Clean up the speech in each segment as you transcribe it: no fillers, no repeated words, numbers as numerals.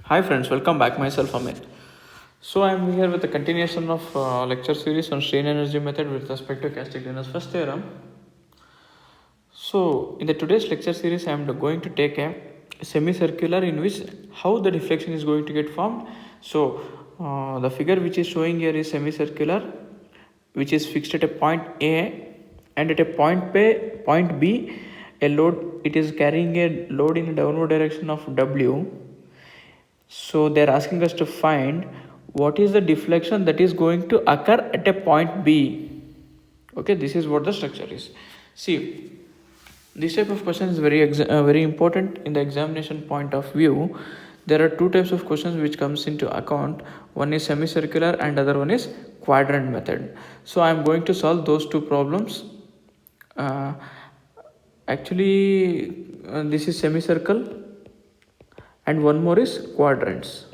Hi friends, welcome back. Myself Amit. So I am here with a continuation of lecture series on strain energy method with respect to Castiglione's first theorem. So in the today's lecture series, I am going to take a semicircular in which how the deflection is going to get formed. So the figure which is showing here is semicircular, which is fixed at a point A, and at a point B, a load it is carrying a load in a downward direction of W. So they're asking us to find what is the deflection that is going to occur at a point B. Okay, this is what the structure is. See, this type of question is very important in the examination point of view. There are two types of questions which comes into account. One is semicircular and other one is quadrant method. So I am going to solve those two problems. Uh, this is semicircle and one more is quadrants.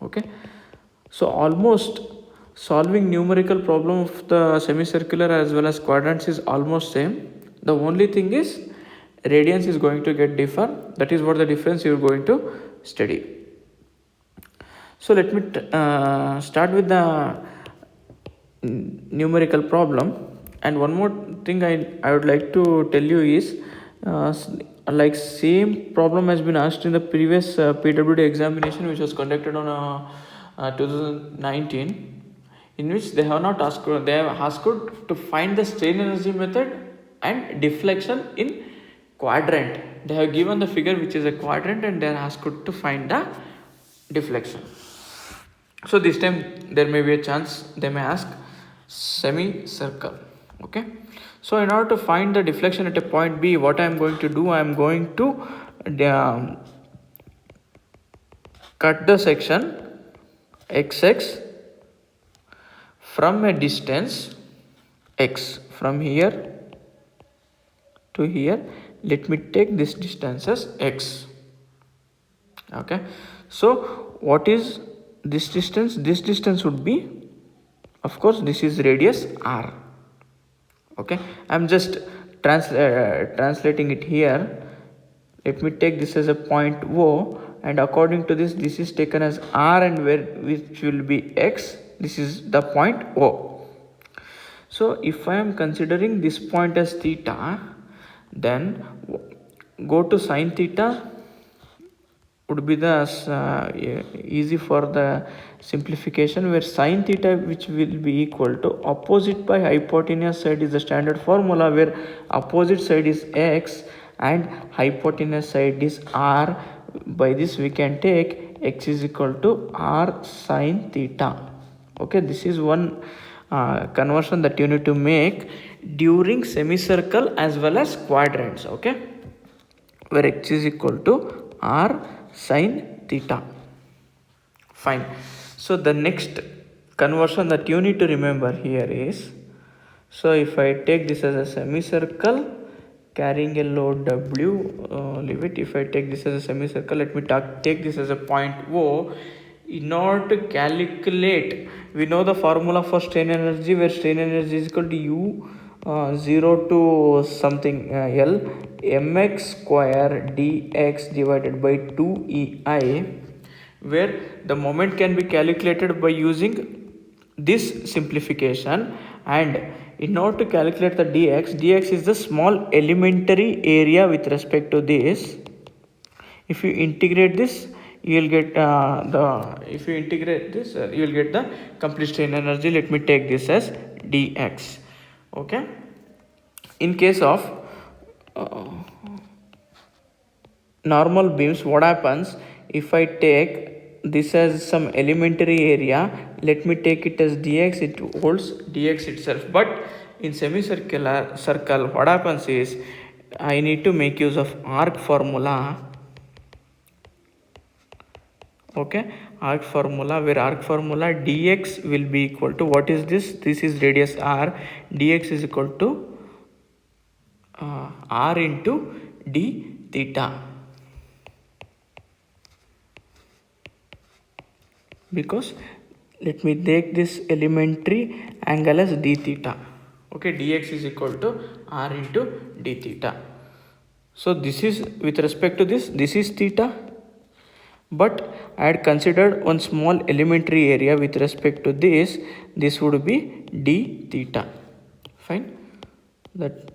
Okay, so almost solving numerical problem of the semicircular as well as quadrants is almost same. The only thing is radians is going to get differ. That is what the difference you are going to study. So let me start with the numerical problem. And one more thing I would like to tell you is like same problem has been asked in the previous PWD examination which was conducted on 2019, in which they have not asked, they have asked to find the strain energy method and deflection in quadrant. They have given the figure which is a quadrant and they are asked to find the deflection. So this time there may be a chance they may ask semicircle. Okay, so in order to find the deflection at a point B, what I am going to do, I am going to cut the section XX from a distance x from here to here. Let me take this distance as x. Okay, so what is this distance? This distance would be, of course, this is radius r. Okay, I'm just translating it here. Let me take this as a point O, and according to this is taken as r, and which will be x. This is the point O. So if I am considering this point as theta, then go to sine theta would be the easy for the simplification, where sine theta which will be equal to opposite by hypotenuse side is the standard formula, where opposite side is x and hypotenuse side is r. By this we can take x is equal to r sine theta. Okay, this is one conversion that you need to make during semicircle as well as quadrants. Okay, where x is equal to r sine theta. Fine. So the next conversion that you need to remember here is, so if I take this as a semicircle carrying a load W, leave it. If I take this as a semicircle, let me take this as a point O. In order to calculate, we know the formula for strain energy, where strain energy is equal to U 0 to something L mx square dx divided by 2EI, where the moment can be calculated by using this simplification. And in order to calculate the dx is the small elementary area with respect to this. If you integrate this, you will get you will get the complete strain energy. Let me take this as dx. Okay, in case of normal beams, what happens if I take this as some elementary area? Let me take it as dx, it holds dx itself. But in semicircular circle, what happens is I need to make use of arc formula. Okay, arc formula, where arc formula dx will be equal to, what is this? This is radius r. Dx is equal to r into d theta, because let me take this elementary angle as d theta. Okay, dx is equal to r into d theta. So this is with respect to this is theta. but I had considered one small elementary area with respect to this would be d theta. Fine. That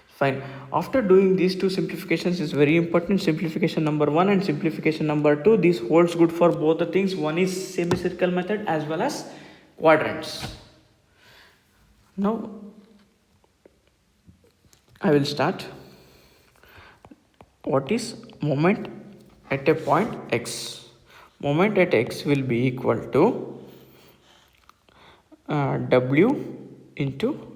fine. After doing these two simplifications is very important, simplification number 1 and simplification number 2, this holds good for both the things. One is semicircle method as well as quadrants. Now I will start. What is moment at a point x? Moment at x will be equal to w into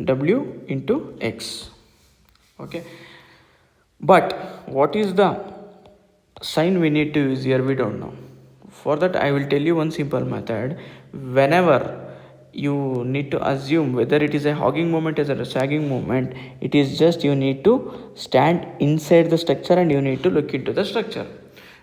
w into x. Okay, but what is the sign we need to use here? We don't know. For that I will tell you one simple method. Whenever you need to assume whether it is a hogging moment or a sagging moment, it is just you need to stand inside the structure and you need to look into the structure.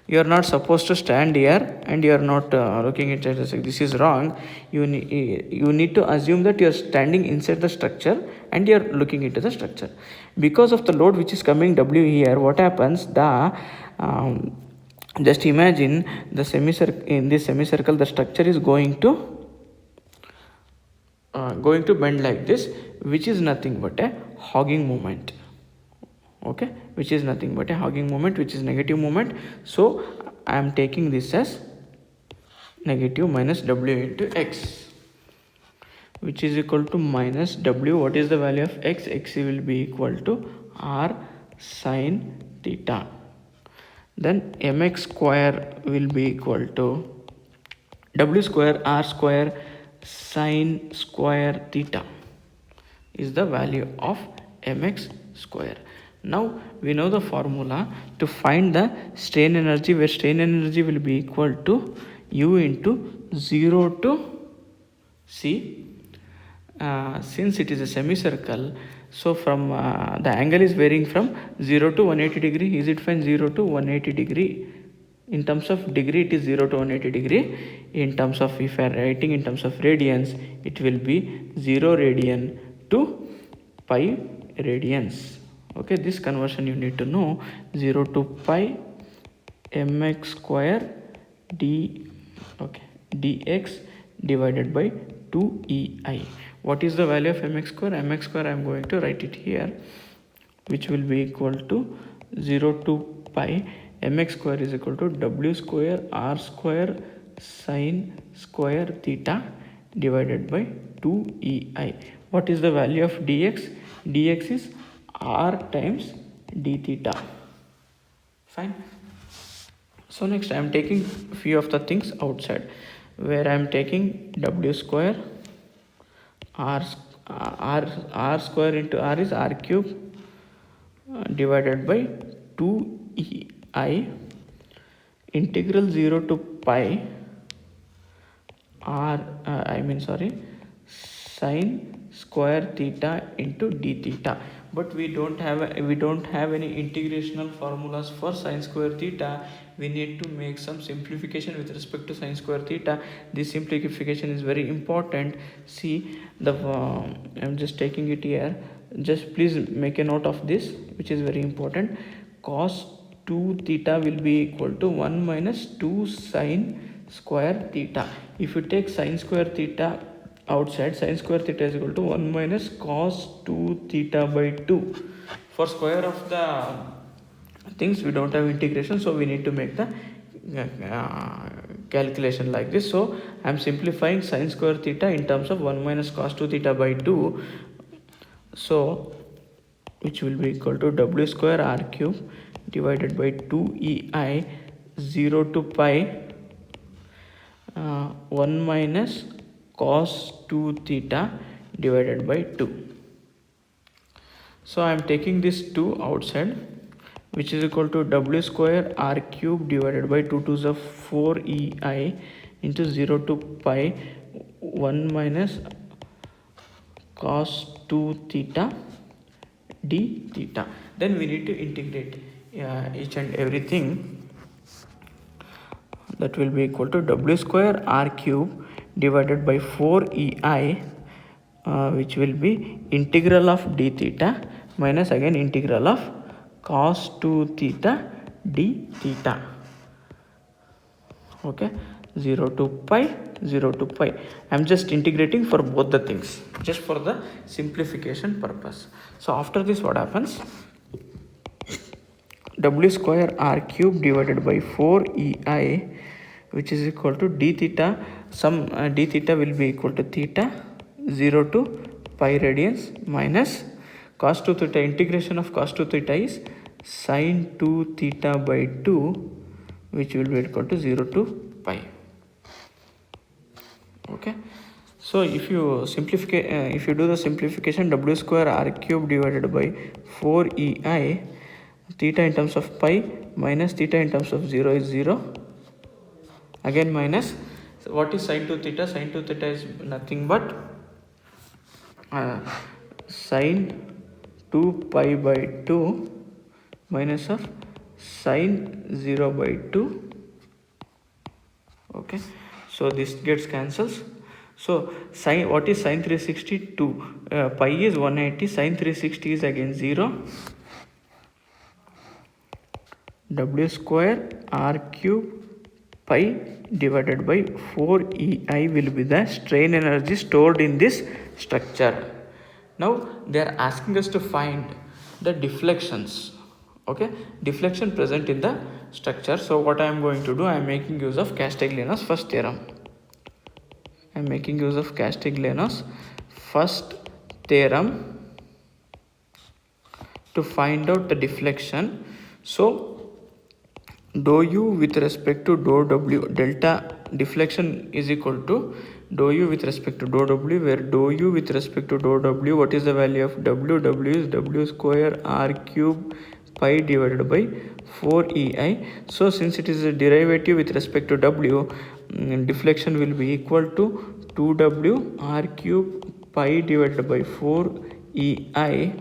You are not supposed to stand here and you are not looking at it. This is wrong. You need to assume that you are standing inside the structure and you are looking into the structure. Because of the load which is coming W here, what happens? Just imagine the semicircle. In this semicircle, the structure is going to bend like this, which is nothing but a hogging moment. Okay, which is nothing but a hogging moment, which is negative moment. So I am taking this as negative minus w into x, which is equal to minus w. What is the value of x? X will be equal to r sine theta. Then mx square will be equal to w square r square sine square theta is the value of mx square. Now we know the formula to find the strain energy, where strain energy will be equal to u into 0 to c. Since it is a semicircle, so from the angle is varying from 0 to 180 degree. Is it fine? 0 to 180 degree. In terms of degree, it is 0 to 180 degree. In terms of, if I am writing in terms of radians, it will be 0 radian to pi radians. Okay, this conversion you need to know. 0 to pi mx square dx divided by 2ei. What is the value of mx square? Mx square I am going to write it here, which will be equal to 0 to pi mx square is equal to w square r square sine square theta divided by 2ei. What is the value of dx? Dx is r times d theta. Fine. So next I am taking few of the things outside, where I am taking w square r square into r is r cube divided by 2ei integral 0 to pi sine square theta into d theta. But we don't have any integrational formulas for sine square theta. We need to make some simplification with respect to sine square theta. This simplification is very important. See the I'm just taking it here. Just please make a note of this, which is very important. Cos 2 theta will be equal to 1 minus 2 sine square theta. If you take sine square theta outside, sine square theta is equal to 1 minus cos 2 theta by 2. For square of the things we don't have integration, so we need to make the calculation like this. So I am simplifying sine square theta in terms of 1 minus cos 2 theta by 2, so which will be equal to w square r cube divided by 2ei 0 to pi 1 minus cos 2 theta divided by 2. So I am taking this 2 outside, which is equal to w square r cube divided by 2 to the 4ei into 0 to pi 1 minus cos 2 theta d theta. Then we need to integrate each and everything. That will be equal to w square r cube divided by 4ei which will be integral of d theta minus again integral of cos 2 theta d theta. Okay, 0 to pi, 0 to pi. I am just integrating for both the things just for the simplification purpose. So after this, what happens? W square r cube divided by 4 ei, which is equal to d theta. Some d theta will be equal to theta 0 to pi radians minus cos 2 theta. Integration of cos 2 theta is sin 2 theta by 2, which will be equal to 0 to pi. Okay, so if you simplify, if you do the simplification, w square r cube divided by 4 ei, theta in terms of pi minus theta in terms of 0 is 0, again minus, so what is sin 2 theta? Sin 2 theta is nothing but sin 2 pi by 2 minus of sin 0 by 2. Okay, so this gets cancels. So sin, what is sin 360? 2 pi is 180, sin 360 is again 0. W square r cube pi divided by 4 ei will be the strain energy stored in this structure. Now they are asking us to find the deflections. Okay, deflection present in the structure. So what I am going to do, I am making use of Castigliano's first theorem. I am making use of Castigliano's first theorem to find out the deflection. So dou u with respect to dou w, delta deflection is equal to dou u with respect to dou w, where dou u with respect to dou w, what is the value of w? W is w square r cube pi divided by 4 ei. So since it is a derivative with respect to w, deflection will be equal to 2w r cube pi divided by 4 ei.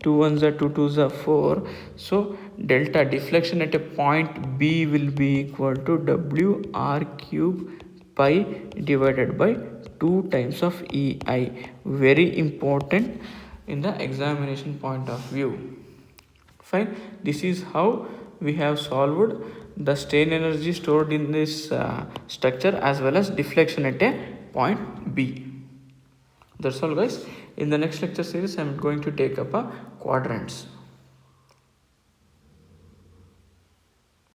2 1s are 2 2s are 4. So delta deflection at a point B will be equal to w r cube pi divided by 2 times of ei. Very important in the examination point of view. Fine, this is how we have solved the strain energy stored in this structure as well as deflection at a point B. That's all guys. In the next lecture series I am going to take up quadrants.